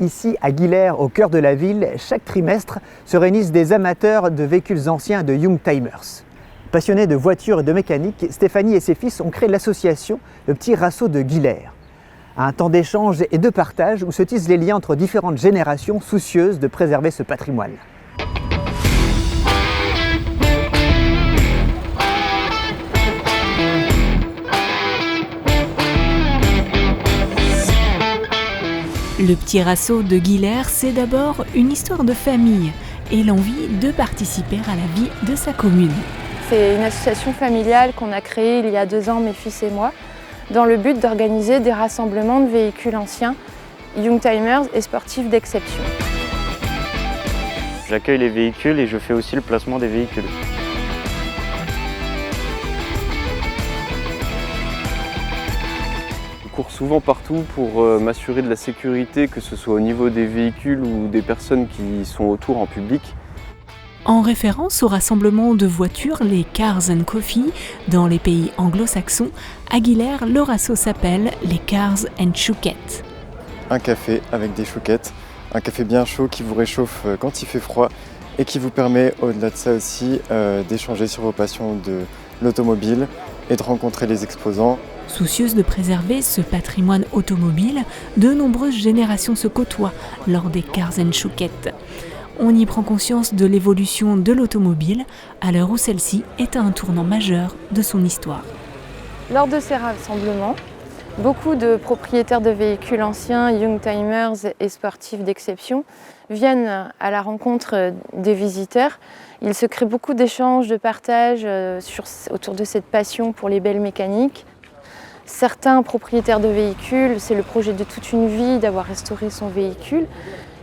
Ici, à Guillers, au cœur de la ville, chaque trimestre se réunissent des amateurs de véhicules anciens de Youngtimers. Passionnés de voitures et de mécanique, Stéphanie et ses fils ont créé l'association Le Petit Rasso de Guillers. Un temps d'échange et de partage où se tissent les liens entre différentes générations soucieuses de préserver ce patrimoine. Le Petit Rasso de Guillers, c'est d'abord une histoire de famille et l'envie de participer à la vie de sa commune. C'est une association familiale qu'on a créée il y a 2 ans, mes fils et moi, dans le but d'organiser des rassemblements de véhicules anciens, Youngtimers et sportifs d'exception. J'accueille les véhicules et je fais aussi le placement des véhicules. Je cours souvent partout pour m'assurer de la sécurité, que ce soit au niveau des véhicules ou des personnes qui sont autour en public. En référence au rassemblement de voitures, les Cars and Coffee, dans les pays anglo-saxons, à Guillers, le rasso s'appelle les Cars and Chouquettes. Un café avec des chouquettes, un café bien chaud qui vous réchauffe quand il fait froid et qui vous permet, au-delà de ça aussi, d'échanger sur vos passions de l'automobile et de rencontrer les exposants. Soucieuse de préserver ce patrimoine automobile, de nombreuses générations se côtoient lors des Cars and Chouquettes. On y prend conscience de l'évolution de l'automobile à l'heure où celle-ci est à un tournant majeur de son histoire. Lors de ces rassemblements, beaucoup de propriétaires de véhicules anciens, Youngtimers et sportifs d'exception viennent à la rencontre des visiteurs. Il se crée beaucoup d'échanges, de partages autour de cette passion pour les belles mécaniques. Certains propriétaires de véhicules, c'est le projet de toute une vie d'avoir restauré son véhicule.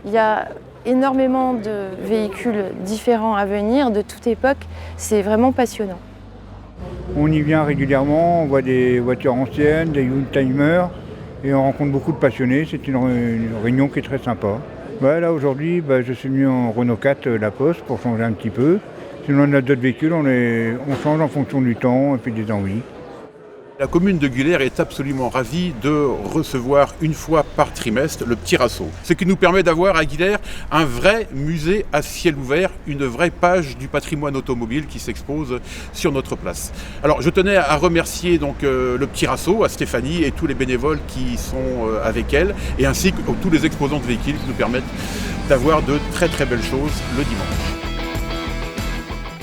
Il y a énormément de véhicules différents à venir, de toute époque. C'est vraiment passionnant. On y vient régulièrement, on voit des voitures anciennes, des Youngtimers, et on rencontre beaucoup de passionnés. C'est une réunion qui est très sympa. Là aujourd'hui, je suis venu en Renault 4 La Poste pour changer un petit peu. Sinon on a d'autres véhicules, on change en fonction du temps et puis des envies. La commune de Guillers est absolument ravie de recevoir une fois par trimestre le Petit Rasso. Ce qui nous permet d'avoir à Guillers un vrai musée à ciel ouvert, une vraie page du patrimoine automobile qui s'expose sur notre place. Alors je tenais à remercier donc le Petit Rasso, à Stéphanie et tous les bénévoles qui sont avec elle, et ainsi que tous les exposants de véhicules qui nous permettent d'avoir de très très belles choses le dimanche.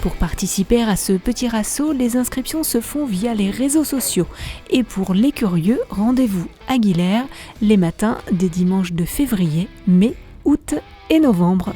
Pour participer à ce Petit Rasso, les inscriptions se font via les réseaux sociaux. Et pour les curieux, rendez-vous à Guillers les matins des dimanches de février, mai, août et novembre.